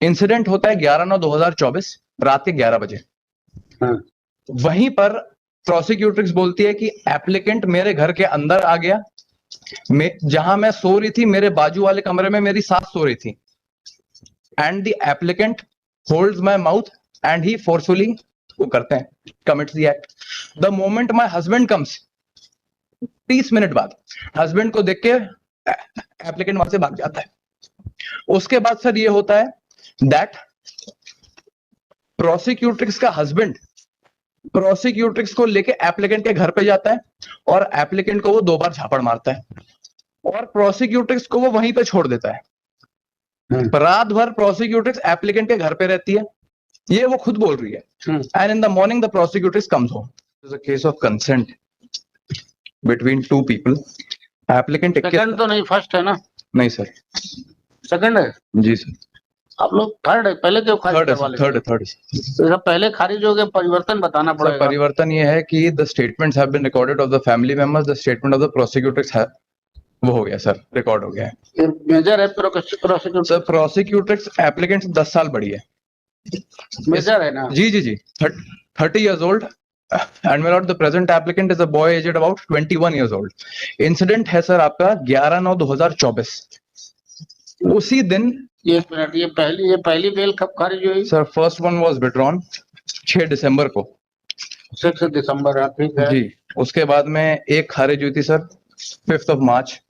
Incident होता है 11/9/2024 रात के 11 बजे। हाँ। वहीं पर प्रोसिक्यूट्रिक्स बोलती है कि एप्लीकेंट मेरे घर के अंदर आ गया, जहां मैं सो रही थी, मेरे बाजू वाले कमरे में मेरी सास सो रही थी, and the applicant holds my mouth and he forcefully वो करते हैं, commits the act. The moment my husband comes, 30 minute बाद हस्बैंड को देख के एप्लीकेंट वहां से भाग जाता है। उसके बाद सर ये होता है दैट प्रोसिक्यूट्रिक्स का हस्बैंड प्रोसिक्यूट्रिक्स को लेके एप्लीकेंट के घर पे जाता है और एप्लीकेंट को वो 2 बार झापड़ मारता है और प्रोसिक्यूट्रिक्स को वो वहीं पे छोड़ देता है। रात भर प्रोसिक्यूट्रिक्स एप्लीकेंट के घर पे रहती है, ये वो खुद बोल रही है। And in the morning the prosecutrix comes home. Is a case of consent between 2 people. Applicant second तो नहीं, फर्स्ट है ना? नहीं सर, सेकंड है जी सर। आप लोग थर्ड है, पहले क्यों खारिज करवा लेते? थर्ड। तो पहले खारिज हो गया, परिवर्तन बताना पड़ेगा। परिवर्तन ये है कि the statements have been recorded of the family members, the statement of the prosecutors है वो हो गया सर, रिकॉर्ड हो गया है। मेजर है प्रोसिक्यूटर सर, प्रोसिक्यूटर्स एप्लीकेंट 10 साल बड़ी है। मेजर है ना? जी 30 years old and my lord the present applicant is a boy aged about 21 years old. Incident है सर आपका 11/9/2024। उसी दिन एक मिनट, ये पहली बेल कब खारिज हुई sir? First one was withdrawn 6 दिसंबर को। 6 दिसंबर, ठीक है जी। उसके बाद में एक खारिज हुई थी सर 5 मार्च।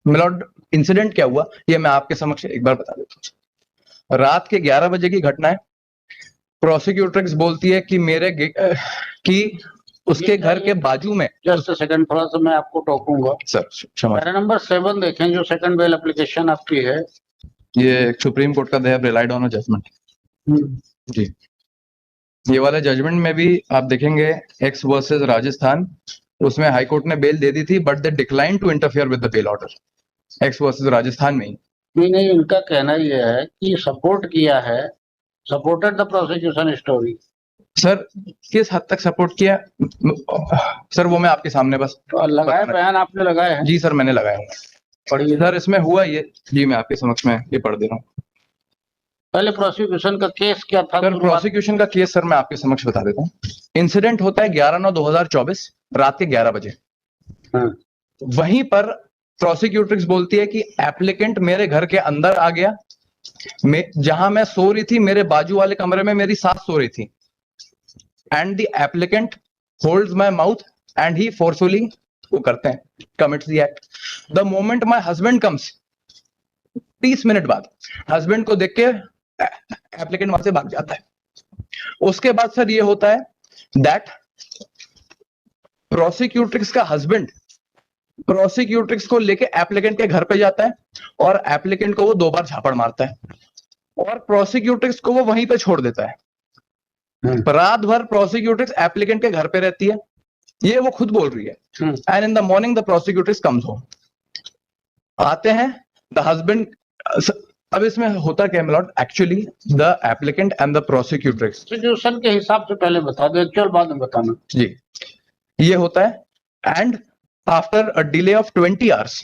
मिलॉर्ड इंसिडेंट क्या हुआ ये मैं आपके समक्ष एक बार बता देता हूँ। रात के 11 बजे की घटना है। प्रोसिक्यूट्रिक्स बोलती है कि उसके घर के बाजू में। जस्ट सेकंड, थोड़ा सा मैं आपको टोकूंगा सर क्षमा। पैरा नंबर 7 देखें, जो सेकंड बेल एप्लीकेशन आपकी है, ये सुप्रीम कोर्ट का they have relied on a judgment. जी, ये वाले जजमेंट में भी आप देखेंगे एक्स वर्सेस राजस्थान, उसमें हाई कोर्ट ने बेल दे दी थी but they decline to interfere with the bail order. X versus Rajasthan में ही नहीं, उनका कहना यह है कि सपोर्ट किया है, supported the prosecution story. Sir किस हद तक सपोर्ट किया सर वो मैं आपके सामने बस लगाया बयान आपने लगाया है? जी सर मैंने लगाया है। पढ़िए सर, इसमें हुआ ये, जी मैं आपके समक्ष में ये पढ़ दे रहा हूँ। पहले प्रोसिक्यूशन का केस क्या था सर? प्रोसिक्यूशन का केस सर मैं आपके समक्ष बता देता हूँ। इंसिडेंट होता है 11/9/2024 रात के 11 बजे। वहीं पर प्रोसिक्यूट्रिक्स बोलती है कि एप्लीकेंट मेरे घर के अंदर आ गया, जहां मैं सो रही थी, मेरे बाजू वाले कमरे में मेरी सास सो रही थी, and the applicant holds my mouth and he forcefully वो करते हैं, commits the act. The moment my husband comes, 30 minute बाद हस्बैंड को देख के एप्लीकेंट वहां से भाग जाता है। उसके बाद सर ये होता है दैट प्रोसिक्यूट्रिक्स का हस्बैंड प्रोसिक्यूट्रिक्स को लेके एप्लीकेंट के घर पे जाता है और एप्लीकेंट को वो 2 बार झापड़ मारता है और प्रोसिक्यूट्रिक्स को वो वहीं पे छोड़ देता है। रात भर प्रोसिक्यूट्रिक्स एप्लीकेंट के घर पे रहती है, ये वो खुद बोल रही है। And in the morning the prosecutrix comes home. आते हैं द हस्बैंड। अब इसमें होता क्या milord, actually the applicant and the prosecutrix situation के हिसाब से पहले बता दो, एक्चुअल बाद में बताना। जी, ये होता है and after a delay of 20 hours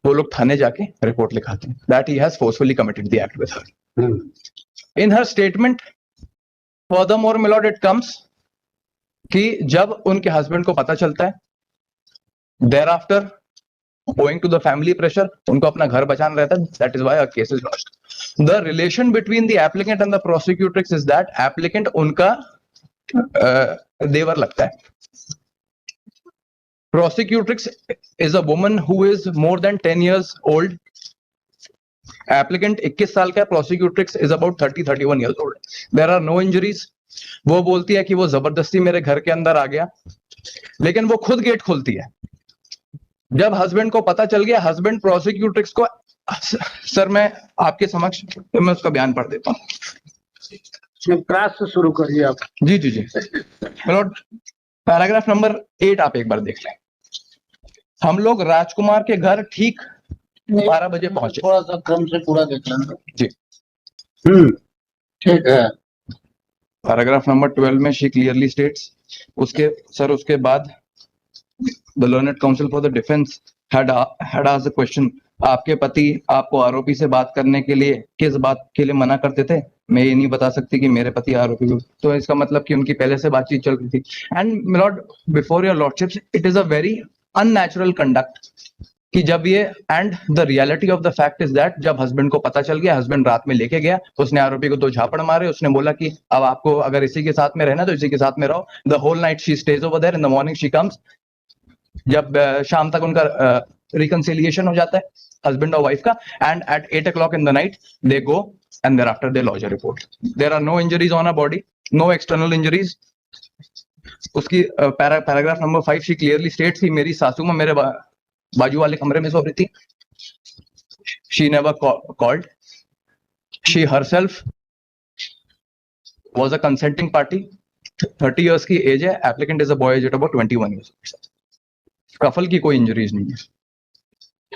वो लोग थाने जाके रिपोर्ट लिखाते हैं that he has forcefully committed the act with her. In her statement furthermore milord it comes कि जब उनके हस्बैंड को पता चलता है, thereafter owing to the family pressure, उनको अपना घर बचाना रहता है, that is why a case is lodged. The relation between the applicant and the prosecutrix is that applicant उनका देवर लगता है। Prosecutrix is a woman who is more than 10 years old. Applicant 21 साल का है, prosecutrix is about 30-31 years old. There are no injuries. वो बोलती है कि वो जबरदस्ती मेरे घर के अंदर आ गया, लेकिन वो खुद गेट खोलती है। जब हस्बैंड को पता चल गया, हस्बैंड प्रोसिक्यूट्रिक्स को, सर मैं आपके समक्ष तो मैं उसका बयान पढ़ देता हूँ। क्लास से शुरू करिए आप। जी जी जी मिलॉर्ड, पैराग्राफ नंबर 8 आप एक बार देख लें। हम लोग राजकुमार के घर ठीक 12 बजे पहुंचे। थोड़ा सा क्रम से पूरा देख लेना जी। ठीक है। पैराग्राफ नंबर 12 में शी क्लियरली स्टेट्स, उसके बाद the learned counsel for the defense had asked the question आपके पति आपको आरोपी से बात करने के लिए किस बात के लिए मना करते थे? मैं ये नहीं बता सकती कि मेरे पति आरोपी को, तो इसका मतलब कि उनकी पहले से बातचीत चल रही थी। And my lord, before your lordships, it is a very unnatural conduct कि जब ये, and the reality of the fact is that जब हस्बैंड को पता चल गया, हस्बैंड रात में लेके गया, उसने आरोपी को 2 झापड़ मारे, उसने बोला कि अब आपको अगर इसी के साथ में रहना तो इसी के साथ में रहो। The whole night she stays over there, in the morning she comes. जब शाम तक उनका रिकंसिलिएशन हो जाता है हस्बैंड और वाइफ का, and eight 8 o'clock in the night they go and thereafter they lodge a report. There are no injuries on her body, no external injuries. उसकी paragraph number 5 she clearly states कि मेरी सासू मां मेरे बाजू वाले कमरे में सो रही थी। She never called, she herself was a consenting party. 30 years की एज है, applicant is a boy age about 21 years. कफल की कोई इंजरीज नहीं है।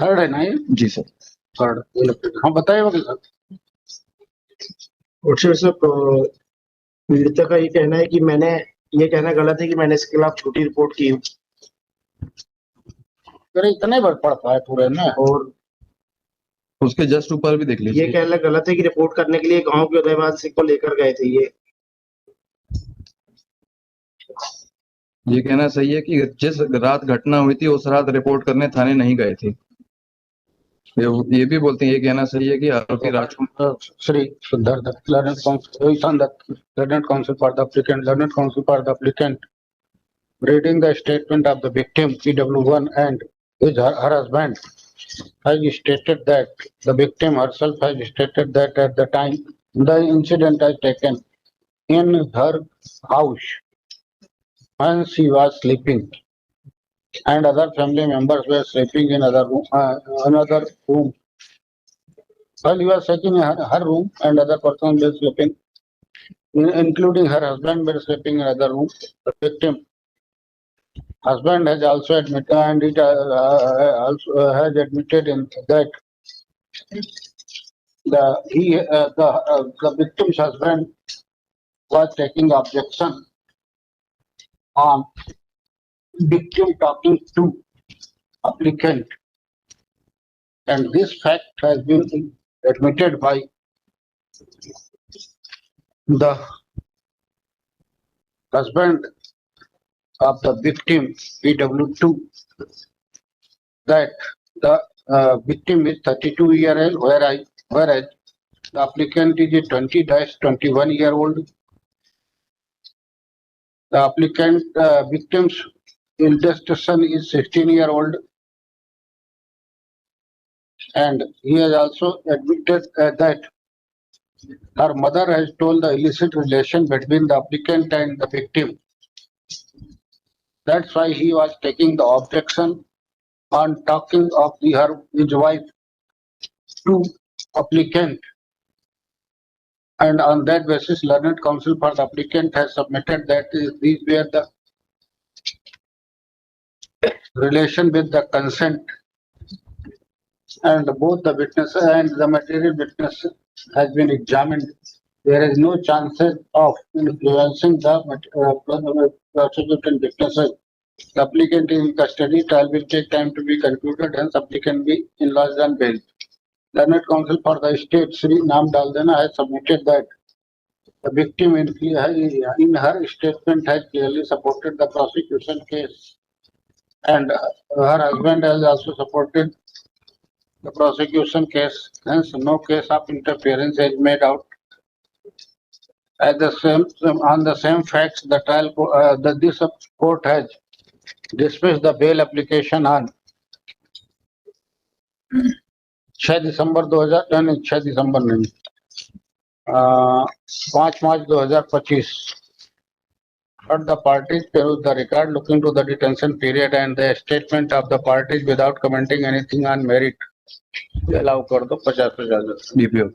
थर्ड है ना ये? जी सर। थर्ड, हाँ बताइए वकील साहब। पीड़िता का ये कहना है कि मैंने ये कहना गलत है कि मैंने इसके खिलाफ झूठी रिपोर्ट की अरे इतने बार पढ़ता है पूरे में। और उसके जस्ट ऊपर भी देख ये लीजिए। कहना गलत है कि रिपोर्ट करने के लिए गांव के उदयवासी को लेकर गए थे। ये कहना सही है कि जिस रात घटना हुई थी उस रात रिपोर्ट करने थाने नहीं गए थे। ये भी बोलते हैं, ये कहना सही है कि आरोपी राजकुमार Shri Siddharth Dutt, learned counsel, Ishan Dutt, learned counsel for the applicant, learned counsel for the applicant, reading the statement of the victim PW1 and her husband has stated that the victim herself has stated that at the time the incident has taken in her house when she was sleeping and other family members were sleeping in another room. While he was taking her room and other persons were sleeping, including her husband were sleeping in another room. The victim husband has also admitted, and it also has admitted in that the victim's husband was taking objection on victim talking to applicant, and this fact has been admitted by the husband of the victim PW2 that the victim is 32 year old, whereas the applicant is a 20-21 year old. The applicant victim's eldest son is 16 year old, and he has also admitted that her mother has told the illicit relation between the applicant and the victim. That's why he was taking the objection on talking of his wife to applicant, and on that basis learned counsel for the applicant has submitted that these were the relation with the consent, and both the witness and the material witness has been examined. There is no chances of influencing the prosecuting witnesses. The applicant is in custody. Trial will take time to be concluded, hence applicant be enlarged on bail. Learned counsel for the state, Sri Nam Daldana, has submitted that the victim in her statement has clearly supported the prosecution case, and her husband has also supported the prosecution case. Hence, no case of interference is made out. On the same facts, the trial this court has dismissed the bail application on 6 December 5 March 2025. But the parties peruse the record looking to the detention period and the statement of the parties without commenting anything on merit. Allow कर दो 50,000 DPO